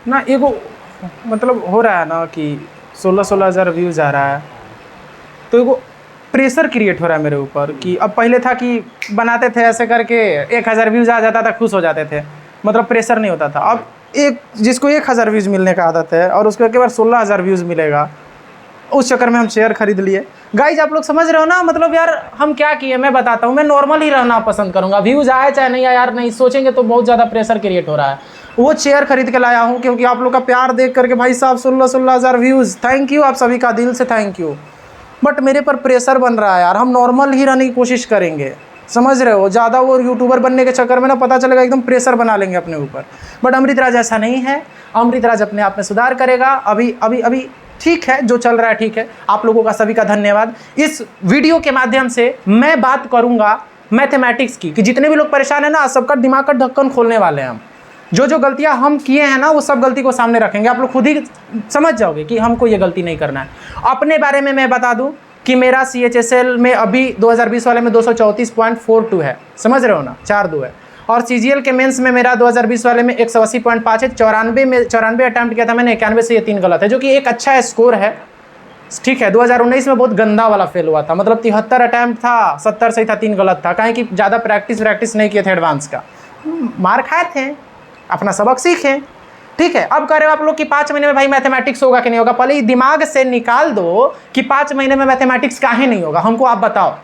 ना एगो मतलब हो रहा है ना कि 16-16 हज़ार व्यूज़ आ रहा है, तो एगो प्रेशर क्रिएट हो रहा है मेरे ऊपर कि अब पहले था कि बनाते थे ऐसे करके 1000 व्यूज़ आ जाता था, खुश हो जाते थे, मतलब प्रेशर नहीं होता था। अब एक जिसको 1000 व्यूज़ मिलने का आदत है और उसको एक बार 16,000 व्यूज़ मिलेगा, उस चक्कर में हम शेयर खरीद लिए। गाइज आप लोग समझ रहे हो ना, मतलब यार हम क्या किए मैं बताता हूँ। मैं नॉर्मल ही रहना पसंद करूँगा, व्यूज़ आए चाहे नहीं आए यार, नहीं सोचेंगे तो बहुत ज़्यादा प्रेशर क्रिएट हो रहा है। वो चेयर खरीद के लाया हूँ क्योंकि आप लोग का प्यार देख करके भाई साहब 16-16 हज़ार व्यूज़, थैंक यू आप सभी का, दिल से थैंक यू। बट मेरे पर प्रेशर बन रहा है यार, हम नॉर्मल ही रहने की कोशिश करेंगे, समझ रहे हो। ज़्यादा वो यूट्यूबर बनने के चक्कर में ना पता चलेगा एकदम प्रेशर बना लेंगे अपने ऊपर। बट अमृत राज ऐसा नहीं है, अमृत राज अपने आप में सुधार करेगा। अभी अभी अभी ठीक है, जो चल रहा है ठीक है। आप लोगों का सभी का धन्यवाद। इस वीडियो के माध्यम से मैं बात करूंगा मैथमेटिक्स की, कि जितने भी लोग परेशान हैं ना, सबका दिमाग का ढक्कन खोलने वाले हैं हम। जो जो गलतियां हम किए हैं ना, वो सब गलती को सामने रखेंगे, आप लोग खुद ही समझ जाओगे कि हमको ये गलती नहीं करना है। अपने बारे में मैं बता दूं कि मेरा CHSL में अभी 2020 वाले में 234.42 है, समझ रहे हो ना, 4-2 है। और CGL के मेंस में मेरा 2020 वाले में 180.5 है। 94 अटैम्प्ट किया था मैंने, 91 से ये 3 गलत है, जो कि एक अच्छा स्कोर है, ठीक है। 2019 में बहुत गंदा वाला फेल हुआ था, मतलब 73 अटैम्प्ट था, 70 सही था, 3 गलत था, काहे कि ज़्यादा प्रैक्टिस नहीं किए थे एडवांस का, मार खाए थे, अपना सबक सीखें, ठीक है। अब कह रहे हो आप लोग कि 5 महीने में भाई मैथमेटिक्स होगा कि नहीं होगा। पहले दिमाग से निकाल दो कि 5 महीने में मैथमेटिक्स काहे नहीं होगा, हमको आप बताओ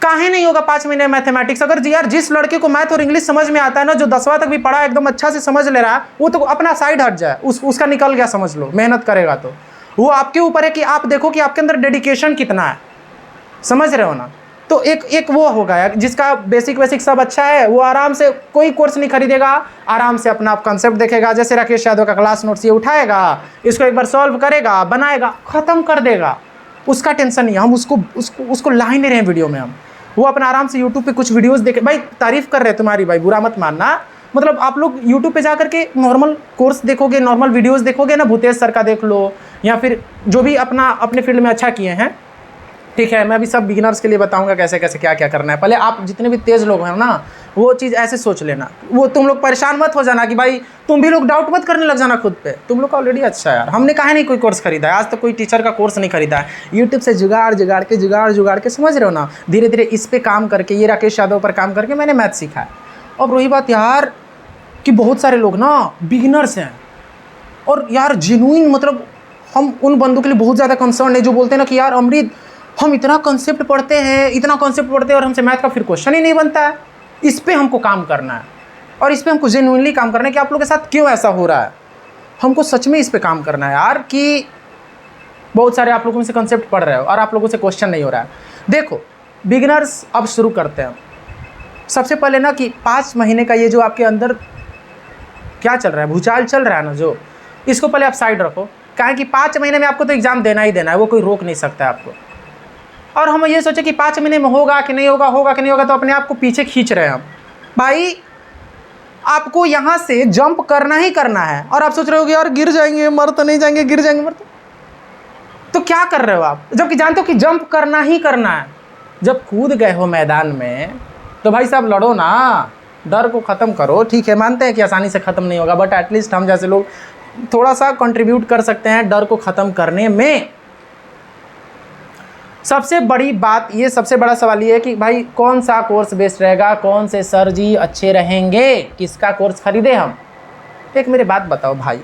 काहे नहीं होगा 5 महीने में मैथमेटिक्स। अगर यार जिस लड़के को मैथ और इंग्लिश समझ में आता है ना, जो 10वां तक भी पढ़ा एकदम अच्छा से समझ ले रहा है, वो तो अपना साइड हट जाए, उसका निकल गया समझ लो, मेहनत करेगा तो। वो आपके ऊपर है कि आप देखो कि आपके अंदर डेडिकेशन कितना है, समझ रहे हो ना। तो एक वो होगा यार, जिसका बेसिक सब अच्छा है, वो आराम से कोई कोर्स नहीं खरीदेगा, आराम से अपना कंसेप्ट देखेगा। जैसे राकेश यादव का क्लास नोट्स ये उठाएगा, इसको एक बार सॉल्व करेगा, बनाएगा, खत्म कर देगा, उसका टेंशन नहीं है। हम उसको ला ही नहीं रहे हैं वीडियो में। हम वो अपना आराम से यूट्यूब पे कुछ वीडियोस देखे, भाई तारीफ कर रहे हैं तुम्हारी, भाई बुरा मत मानना। मतलब आप लोग यूट्यूब पे जा करके नॉर्मल कोर्स देखोगे, नॉर्मल वीडियोस देखोगे ना, भूतेश सर का देख लो, या फिर जो भी अपने फील्ड में अच्छा किए हैं, ठीक है। मैं अभी सब बिगिनर्स के लिए बताऊंगा कैसे कैसे क्या क्या करना है। पहले आप जितने भी तेज लोग हैं ना, वो चीज़ ऐसे सोच लेना, वो तुम लोग परेशान मत हो जाना कि भाई तुम भी लोग डाउट मत करने लग जाना खुद पे। तुम लोग का ऑलरेडी अच्छा है यार, हमने काहे नहीं कोई कोर्स खरीदा है, आज तक कोई टीचर का कोर्स नहीं खरीदा है। यूट्यूब से जुगाड़ के समझ रहे हो ना, धीरे धीरे इस पर काम करके, ये राकेश यादव पर काम करके मैंने मैथ सीखा है। अब रही बात यार कि बहुत सारे लोग ना बिगिनर्स हैं, और यार जेन्युइन, मतलब हम उन बंदों के लिए बहुत ज़्यादा कंसर्न है जो बोलते हैं ना कि यार अमृत हम इतना कंसेप्ट पढ़ते हैं और हमसे मैथ का फिर क्वेश्चन ही नहीं बनता है। इस पे हमको काम करना है, और इस पे हमको जेन्युइनली काम करना है कि आप लोगों के साथ क्यों ऐसा हो रहा है। हमको सच में इस पे काम करना है यार, कि बहुत सारे आप लोगों से कंसेप्ट पढ़ रहे हो और आप लोगों से क्वेश्चन नहीं हो रहा है। देखो बिगिनर्स, अब शुरू करते हैं। सबसे पहले ना कि 5 महीने का ये जो आपके अंदर क्या चल रहा है, भूचाल चल रहा है ना जो, इसको पहले आप साइड रखो। काहे कि 5 महीने में आपको तो एग्ज़ाम देना ही देना है, वो कोई रोक नहीं सकता है आपको। और हम ये सोचे कि 5 महीने में होगा कि नहीं होगा, तो अपने आप को पीछे खींच रहे हैं हम। भाई आपको यहाँ से जंप करना ही करना है, और आप सोच रहे हो कि यार गिर जाएंगे, मर तो नहीं जाएंगे, गिर जाएंगे मर तो क्या कर रहे हो आप, जबकि जानते हो कि जंप करना ही करना है। जब कूद गए हो मैदान में तो भाई साहब लड़ो ना, डर को ख़त्म करो। ठीक है, मानते हैं कि आसानी से ख़त्म नहीं होगा, बट एटलीस्ट हम जैसे लोग थोड़ा सा कंट्रीब्यूट कर सकते हैं डर को ख़त्म करने में। सबसे बड़ी बात ये, सबसे बड़ा सवाल ये है कि भाई कौन सा कोर्स बेस्ट रहेगा, कौन से सर जी अच्छे रहेंगे, किसका कोर्स खरीदे हम। एक मेरे बात बताओ भाई,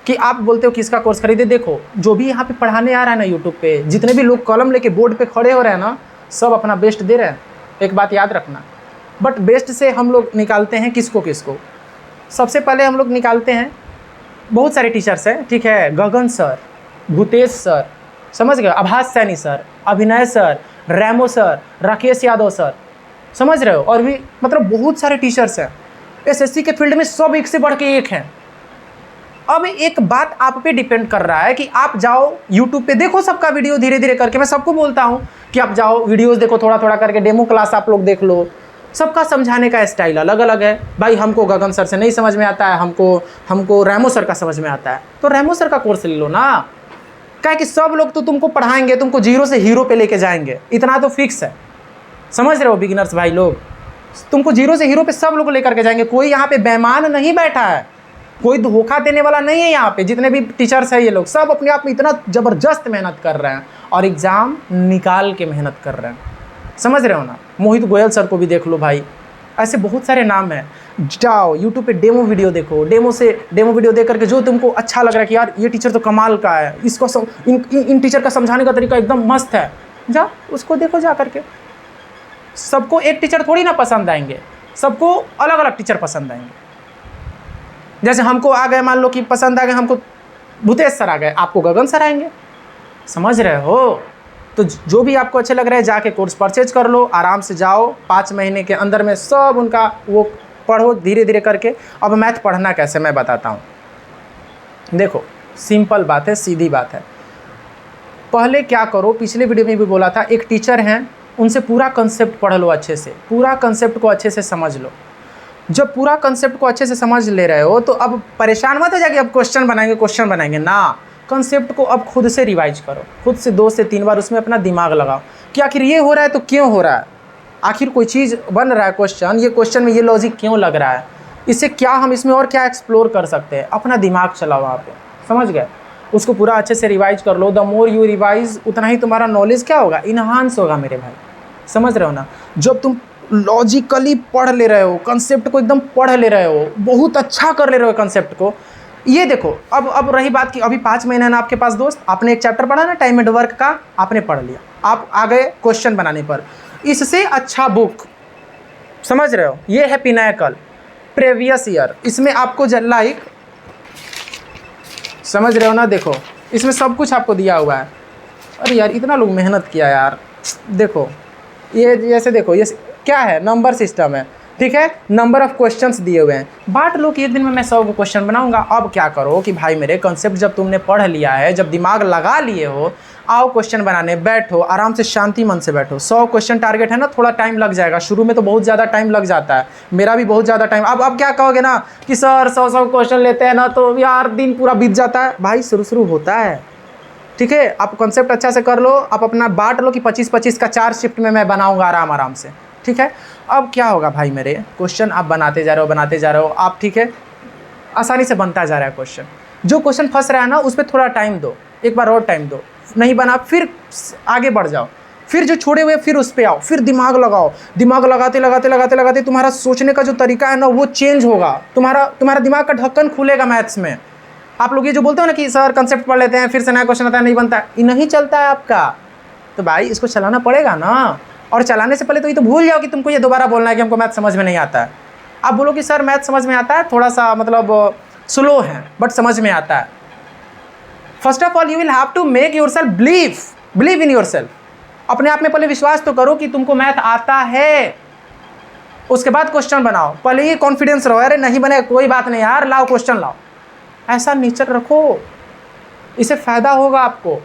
कि आप बोलते हो किसका कोर्स खरीदे। देखो जो भी यहाँ पे पढ़ाने आ रहा है ना यूट्यूब पे, जितने भी लोग कलम लेके बोर्ड पे खड़े हो रहे हैं ना, सब अपना बेस्ट दे रहे हैं, एक बात याद रखना। बट बेस्ट से हम लोग निकालते हैं किसको, सबसे पहले हम लोग निकालते हैं, बहुत सारे टीचर्स हैं, ठीक है, गगन सर, भूतेश सर, समझ गए, Abhas Saini sir, Abhinay sir, Remo sir, Rakesh Yadav sir, समझ रहे हो, और भी मतलब बहुत सारे टीचर्स हैं। एसएससी के फील्ड में सब एक से बढ़ के एक हैं। अब एक बात आप पे डिपेंड कर रहा है कि आप जाओ यूट्यूब पे, देखो सबका वीडियो धीरे धीरे करके। मैं सबको बोलता हूँ कि आप जाओ वीडियोस देखो, थोड़ा थोड़ा करके डेमो क्लास आप लोग देख लो। सबका समझाने का स्टाइल अलग अलग है। भाई हमको गगन सर से नहीं समझ में आता है, हमको रैमो सर का समझ में आता है, तो रैमो सर का कोर्स ले लो ना। क्या कि सब लोग तो तुमको पढ़ाएंगे, तुमको जीरो से हीरो पे लेके जाएंगे, इतना तो फिक्स है। समझ रहे हो बिगिनर्स भाई लोग, तुमको जीरो से हीरो पे सब लोग लेकर के जाएंगे। कोई यहाँ पे बेईमान नहीं बैठा है, कोई धोखा देने वाला नहीं है यहाँ पे। जितने भी टीचर्स हैं ये लोग सब अपने आप में इतना ज़बरदस्त मेहनत कर रहे हैं और एग्ज़ाम निकाल के मेहनत कर रहे हैं, समझ रहे हो ना। मोहित गोयल सर को भी देख लो भाई, ऐसे बहुत सारे नाम हैं। जाओ यूट्यूब पे डेमो वीडियो देखो, डेमो वीडियो देख करके जो तुमको अच्छा लग रहा है कि यार ये टीचर तो कमाल का है, इसको इन टीचर का समझाने का तरीका एकदम मस्त है, जा उसको देखो जा करके। सबको एक टीचर थोड़ी ना पसंद आएंगे, सबको अलग अलग टीचर पसंद आएंगे। जैसे हमको आ गए, मान लो कि पसंद आ गए हमको भूतेश सर आ गए, आपको गगन सर आएंगे, समझ रहे हो। तो जो भी आपको अच्छे लग रहे हैं जाके कोर्स परचेज कर लो, आराम से जाओ, 5 महीने के अंदर में सब उनका वो पढ़ो धीरे धीरे करके। अब मैथ पढ़ना कैसे मैं बताता हूँ। देखो सिंपल बात है, सीधी बात है। पहले क्या करो, पिछले वीडियो में भी बोला था, एक टीचर हैं उनसे पूरा कंसेप्ट पढ़ लो अच्छे से, पूरा कंसेप्ट को अच्छे से समझ लो। जब पूरा कंसेप्ट को अच्छे से समझ ले रहे हो तो अब परेशान मत हो जाके अब क्वेश्चन बनाएंगे ना। कंसेप्ट को अब खुद से रिवाइज करो, खुद से 2 से 3 बार उसमें अपना दिमाग लगाओ कि आखिर ये हो रहा है तो क्यों हो रहा है, आखिर कोई चीज़ बन रहा है क्वेश्चन, ये क्वेश्चन में ये लॉजिक क्यों लग रहा है, इससे क्या हम इसमें और क्या एक्सप्लोर कर सकते हैं। अपना दिमाग चलाओ वहाँ पे, समझ गए। उसको पूरा अच्छे से रिवाइज कर लो। द मोर यू रिवाइज उतना ही तुम्हारा नॉलेज क्या होगा, इन्हांस होगा मेरे भाई, समझ रहे हो ना। जब तुम लॉजिकली पढ़ ले रहे हो, कंसेप्ट को एकदम पढ़ ले रहे हो, बहुत अच्छा कर ले रहे हो कंसेप्ट को। ये देखो अब रही बात कि अभी 5 महीने ना आपके पास दोस्त, आपने एक चैप्टर पढ़ा ना टाइम एंड वर्क का, आपने पढ़ लिया, आप आ गए क्वेश्चन बनाने पर। इससे अच्छा बुक, समझ रहे हो, ये है पिनाकल प्रीवियस ईयर। इसमें आपको लाइक, समझ रहे हो ना, देखो इसमें सब कुछ आपको दिया हुआ है। अरे यार इतना लोग मेहनत किया यार। देखो ये जैसे देखो ये क्या है, नंबर सिस्टम है, ठीक है, नंबर ऑफ क्वेश्चंस दिए हुए हैं, बांट लो कि एक दिन में मैं 100 क्वेश्चन बनाऊंगा। अब क्या करो कि भाई मेरे कंसेप्ट जब तुमने पढ़ लिया है, जब दिमाग लगा लिए हो, आओ क्वेश्चन बनाने बैठो, आराम से शांति मन से बैठो। 100 क्वेश्चन टारगेट है ना, थोड़ा टाइम लग जाएगा, शुरू में तो बहुत ज़्यादा टाइम लग जाता है, मेरा भी बहुत ज़्यादा टाइम। अब क्या कहोगे ना कि सर 100 क्वेश्चन लेते हैं ना तो यार दिन पूरा बीत जाता है। भाई शुरू होता है, ठीक है। आप कॉन्सेप्ट अच्छा से कर लो, आप अपना बांट लो कि 25-25 का 4 शिफ्ट में मैं बनाऊंगा आराम से, ठीक है। अब क्या होगा भाई, मेरे क्वेश्चन आप बनाते जा रहे हो आप, ठीक है, आसानी से बनता जा रहा है क्वेश्चन। जो क्वेश्चन फंस रहा है ना उस पर थोड़ा टाइम दो, एक बार और टाइम दो, नहीं बना फिर आगे बढ़ जाओ, फिर जो छोड़े हुए फिर उस पर आओ, फिर दिमाग लगाओ। दिमाग लगाते तुम्हारा सोचने का जो तरीका है ना वो चेंज होगा, तुम्हारा दिमाग का ढक्कन खुलेगा मैथ्स में। आप लोग ये जो बोलते हो ना कि सर कंसेप्ट पढ़ लेते हैं फिर से नया क्वेश्चन आता है नहीं बनता, ये नहीं चलता है आपका। तो भाई इसको चलाना पड़ेगा ना, और चलाने से पहले तो ये तो भूल जाओ कि तुमको ये दोबारा बोलना है कि हमको मैथ समझ में नहीं आता है। आप बोलो कि सर मैथ समझ में आता है, थोड़ा सा मतलब स्लो है बट समझ में आता है। First of all you will have to make yourself believe in yourself. अपने आप में पहले विश्वास तो करो कि तुमको मैथ आता है, उसके बाद क्वेश्चन बनाओ। पहले ये कॉन्फिडेंस रहो, अरे नहीं बने कोई बात नहीं यार, लाओ क्वेश्चन लाओ, ऐसा नेचर रखो, इससे फ़ायदा होगा आपको।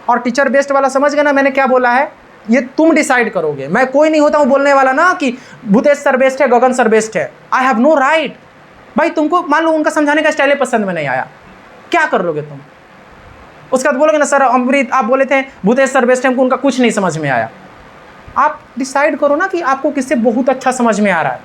और टीचर बेस्ड वाला समझ गए ना मैंने क्या बोला है, ये तुम डिसाइड करोगे। मैं कोई नहीं होता हूँ बोलने वाला ना कि भूतेश सर बेस्ट है, गगन सर बेस्ट है, आई हैव नो राइट। भाई तुमको मान लो उनका समझाने का स्टाइल पसंद में नहीं आया, क्या कर लोगे तुम? उसके बाद बोलोगे ना सर अमृत आप बोले थे भूतेश सर बेस्ट है, हमको उनका कुछ नहीं समझ में आया। आप डिसाइड करो ना कि आपको किससे बहुत अच्छा समझ में आ रहा है,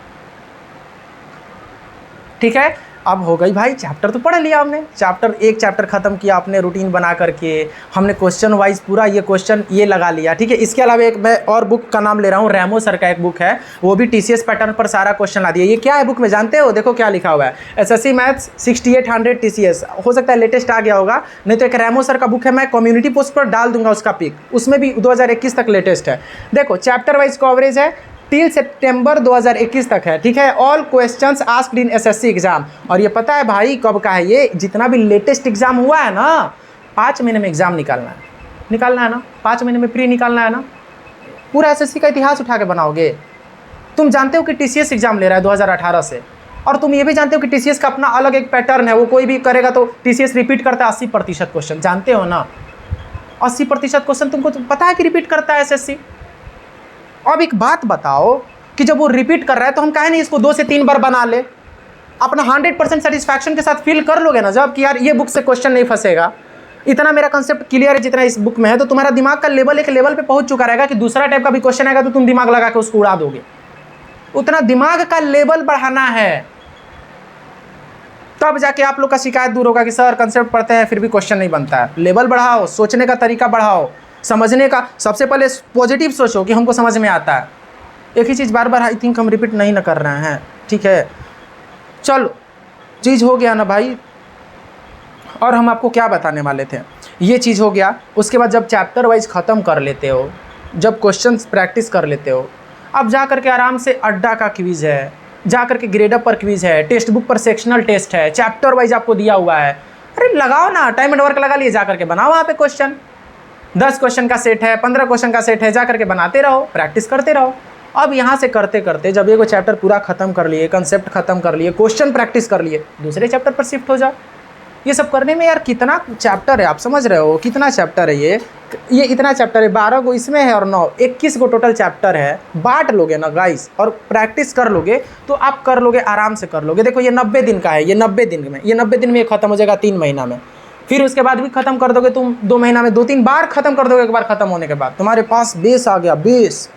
ठीक है। अब हो गई भाई, चैप्टर तो पढ़ लिया हमने, एक चैप्टर ख़त्म किया आपने रूटीन बना करके, हमने क्वेश्चन वाइज पूरा ये क्वेश्चन ये लगा लिया, ठीक है। इसके अलावा एक मैं और बुक का नाम ले रहा हूँ, रैमो सर का एक बुक है, वो भी टीसीएस पैटर्न पर सारा क्वेश्चन ला दिया। ये क्या है बुक में जानते हो? देखो क्या लिखा हुआ है, एसएससी मैथ्स 6800 टीसीएस, हो सकता है लेटेस्ट आ गया होगा, नहीं तो एक रैमो सर का बुक है, मैं कम्युनिटी पोस्ट पर डाल दूंगा उसका पिक, उसमें भी 2021 तक लेटेस्ट है। देखो चैप्टर वाइज कवरेज है टिल सितंबर 2021 तक है, ठीक है। All questions asked in SSC exam. और ये पता है भाई कब का है ये, जितना भी लेटेस्ट एग्जाम हुआ है ना, 5 महीने में एग्जाम निकालना है ना, 5 महीने में प्री निकालना है ना, पूरा एसएससी का इतिहास उठा के बनाओगे। तुम जानते हो कि टीसीएस एग्जाम ले रहा है 2018 से, और तुम ये भी जानते हो कि टीसीएस का अपना अलग एक पैटर्न है, वो कोई भी करेगा तो टीसीएस रिपीट करता है 80% क्वेश्चन, जानते हो ना, 80% क्वेश्चन तुमको पता है कि रिपीट करता है एसएससी। अब एक बात बताओ कि जब वो रिपीट कर रहा है तो हम काहे नहीं इसको 2 से 3 बार बना ले, अपना 100% सेटिस्फैक्शन के साथ फील कर लोगे ना जब कि यार ये बुक से क्वेश्चन नहीं फंसेगा, इतना मेरा कंसेप्ट क्लियर है जितना इस बुक में है, तो तुम्हारा दिमाग का लेवल एक लेवल पे पहुंच चुका रहेगा कि दूसरा टाइप का भी क्वेश्चन आएगा तो तुम दिमाग लगा के उसको उड़ा दोगे। उतना दिमाग का लेवल बढ़ाना है, तब जाके आप लोग का शिकायत दूर होगा कि सर कंसेप्ट पढ़ते हैं फिर भी क्वेश्चन नहीं बनता है। लेवल बढ़ाओ, सोचने का तरीका बढ़ाओ, समझने का सबसे पहले पॉजिटिव सोचो कि हमको समझ में आता है। एक ही चीज़ बार बार आई थिंक हम रिपीट नहीं न कर रहे हैं, ठीक है। चलो चीज़ हो गया ना भाई। और हम आपको क्या बताने वाले थे, ये चीज़ हो गया। उसके बाद जब चैप्टर वाइज ख़त्म कर लेते हो, जब क्वेश्चंस प्रैक्टिस कर लेते हो, अब जा कर के आराम से अड्डा का क्विज़ है, जा कर के ग्रेडअप पर क्विज़ है, टेक्स्ट बुक पर सेक्शनल टेस्ट है, चैप्टर वाइज आपको दिया हुआ है। अरे लगाओ ना, टाइम एंड वर्क लगा लिए, जा करके बनाओ वहाँ पे क्वेश्चन। 10 क्वेश्चन का सेट है, 15 क्वेश्चन का सेट है, जा करके बनाते रहो, प्रैक्टिस करते रहो। अब यहाँ से करते करते जब एक चैप्टर पूरा खत्म कर लिए, कंसेप्ट खत्म कर लिए, क्वेश्चन प्रैक्टिस कर लिए, दूसरे चैप्टर पर शिफ्ट हो जाओ। ये सब करने में यार कितना चैप्टर है, आप समझ रहे हो कितना चैप्टर है ये इतना चैप्टर है, 12 को इसमें है और 9 21 को टोटल चैप्टर है। बांट लोगे ना गाइस और प्रैक्टिस कर लोगे तो आप कर लोगे, आराम से कर लोगे। देखो ये 90 दिन का है, ये 90 दिन में, ये 90 दिन में खत्म हो जाएगा 3 महीना में। फिर उसके बाद भी खत्म कर दोगे तुम 2 महीना में, 2-3 बार खत्म कर दोगे। एक बार खत्म होने के बाद तुम्हारे पास बेस आ गया, बेस।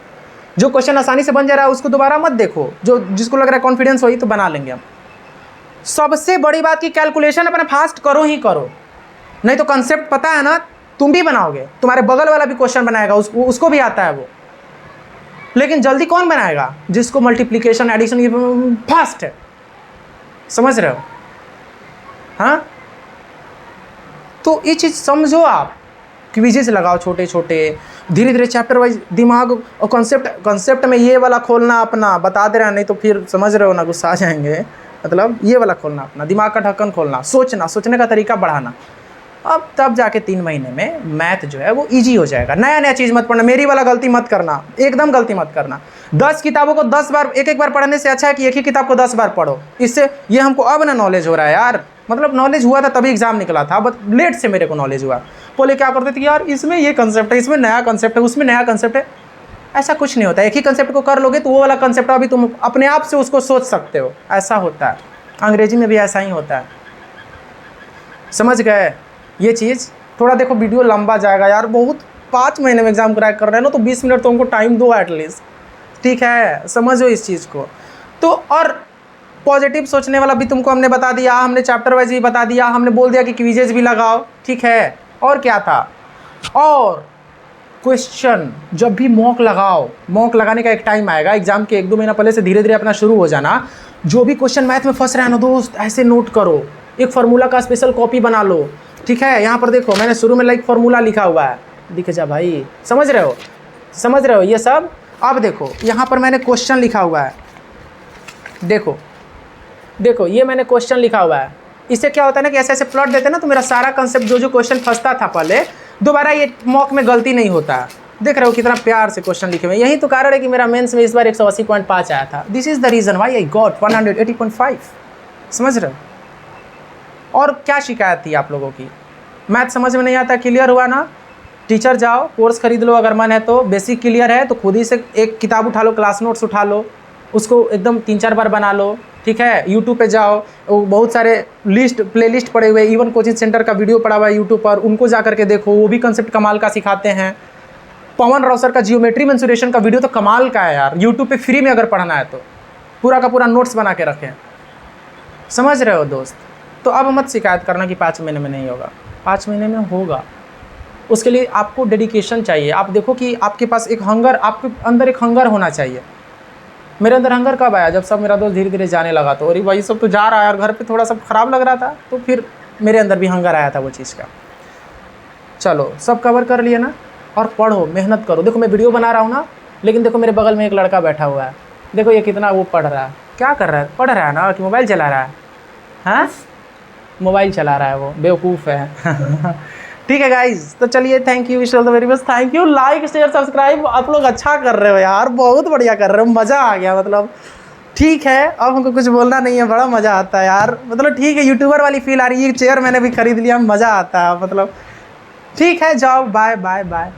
जो क्वेश्चन आसानी से बन जा रहा है उसको दोबारा मत देखो, जो जिसको लग रहा है कॉन्फिडेंस वही तो बना लेंगे हम। सबसे बड़ी बात की कैलकुलेशन अपना फास्ट करो ही करो, नहीं तो कंसेप्ट पता है ना तुम भी बनाओगे, तुम्हारे बगल वाला भी क्वेश्चन बनाएगा, उसको भी आता है वो। लेकिन जल्दी कौन बनाएगा? जिसको मल्टीप्लिकेशन एडिशन ये फास्ट है, समझ रहे हो? हाँ, तो ये चीज़ समझो आप। क्विजेस लगाओ छोटे छोटे, धीरे धीरे चैप्टर वाइज दिमाग और कंसेप्ट में ये वाला खोलना अपना, बता दे रहा है, नहीं तो फिर समझ रहे हो ना गुस्सा आ जाएंगे। मतलब ये वाला खोलना अपना, दिमाग का ढक्कन खोलना, सोचना, सोचने का तरीका बढ़ाना। अब तब जाके 3 महीने में मैथ जो है वो इजी हो जाएगा। नया नया चीज़ मत पढ़ना, मेरी वाला गलती मत करना, एकदम गलती मत करना। 10 किताबों को 10 बार एक बार पढ़ने से अच्छा है कि एक ही किताब को 10 बार पढ़ो। इससे ये हमको अब ना नॉलेज हो रहा है यार, मतलब नॉलेज हुआ था तभी एग्जाम निकला था, बट लेट से मेरे को नॉलेज हुआ। पहले क्या करते थे कि यार इसमें ये कंसेप्ट है, इसमें नया कंसेप्ट है, उसमें नया कंसेप्ट है। ऐसा कुछ नहीं होता। एक ही कंसेप्ट को कर लोगे तो वो वाला कंसेप्ट अभी तुम अपने आप से उसको सोच सकते हो, ऐसा होता है। अंग्रेजी में भी ऐसा ही होता है, समझ गए ये चीज़? थोड़ा देखो वीडियो लंबा जाएगा यार, बहुत 5 महीने में एग्जाम क्रैक कर रहे हैं ना, तो 20 मिनट तो उनको टाइम दो एटलीस्ट, ठीक है? समझो इस चीज़ को। तो और पॉजिटिव सोचने वाला भी तुमको हमने बता दिया, हमने चैप्टर वाइज भी बता दिया, हमने बोल दिया कि क्विजेज भी लगाओ, ठीक है? और क्या था? और क्वेश्चन जब भी मॉक लगाओ, मॉक लगाने का एक टाइम आएगा, एग्जाम के 1-2 महीना पहले से धीरे धीरे अपना शुरू हो जाना। जो भी क्वेश्चन मैथ में फंस रहा है ना दोस्त, ऐसे नोट करो, एक फार्मूला का स्पेशल कॉपी बना लो, ठीक है? यहाँ पर देखो मैंने शुरू में लाइक फार्मूला लिखा हुआ है, दिख जा भाई, समझ रहे हो? समझ रहे हो ये सब? अब देखो यहाँ पर मैंने क्वेश्चन लिखा हुआ है, देखो देखो ये मैंने क्वेश्चन लिखा हुआ है। इससे क्या होता है ना कि ऐसे ऐसे प्लॉट देते हैं ना, तो मेरा सारा कंसेप्ट जो क्वेश्चन फंसता था पहले, दोबारा ये मॉक में गलती नहीं होता है। देख रहे हो कितना प्यार से क्वेश्चन लिखे हुए। यही तो कारण है कि मेरा मेंस में इस बार 180.5 आया था। This is the reason why I got 180.5, समझ रहे हो? और क्या शिकायत थी आप लोगों की? मैथ समझ में नहीं आता, क्लियर हुआ ना? टीचर जाओ, कोर्स खरीद लो अगर मन है तो, बेसिक क्लियर है तो खुद ही से एक किताब उठा लो, क्लास नोट्स उठा लो, उसको एकदम 3-4 बार बना लो, ठीक है? यूट्यूब पे जाओ, बहुत सारे प्लेलिस्ट पड़े हुए, इवन कोचिंग सेंटर का वीडियो पड़ा हुआ है यूट्यूब पर, उनको जा करके देखो, वो भी कंसेप्ट कमाल का सिखाते हैं। पवन राव सर का जियोमेट्री मेंसुरेशन का वीडियो तो कमाल का है यार, यूट्यूब पे फ्री में अगर पढ़ना है तो पूरा का पूरा नोट्स बना के रखें, समझ रहे हो दोस्त? तो अब मत शिकायत करना कि 5 महीने में नहीं होगा, 5 महीने में होगा। उसके लिए आपको डेडिकेशन चाहिए। आप देखो कि आपके पास एक हंगर, आपके अंदर एक हंगर होना चाहिए। मेरे अंदर हंगर कब आया? जब सब मेरा दोस्त धीरे धीरे जाने लगा तो, अरे भाई सब तो जा रहा है और घर पे थोड़ा सब ख़राब लग रहा था, तो फिर मेरे अंदर भी हंगर आया था वो चीज़ का। चलो सब कवर कर लिए ना, और पढ़ो, मेहनत करो। देखो मैं वीडियो बना रहा हूँ ना, लेकिन देखो मेरे बगल में एक लड़का बैठा हुआ है, देखो ये कितना वो पढ़ रहा है। क्या कर रहा है? पढ़ रहा है ना, कि मोबाइल चला रहा है? हाँ, मोबाइल चला रहा है वो, बेवकूफ़ है। ठीक है गाइज, तो चलिए, thank you, wish all the very best, thank you. Like share subscribe, आप लोग अच्छा कर रहे हो यार, बहुत बढ़िया कर रहे हो, मज़ा आ गया। मतलब ठीक है, अब हमको कुछ बोलना नहीं है, बड़ा मज़ा आता है यार। मतलब ठीक है, यूट्यूबर वाली फील आ रही है। चेयर मैंने भी खरीद लिया, मज़ा आता है। मतलब ठीक है, जाओ, बाय बाय बाय।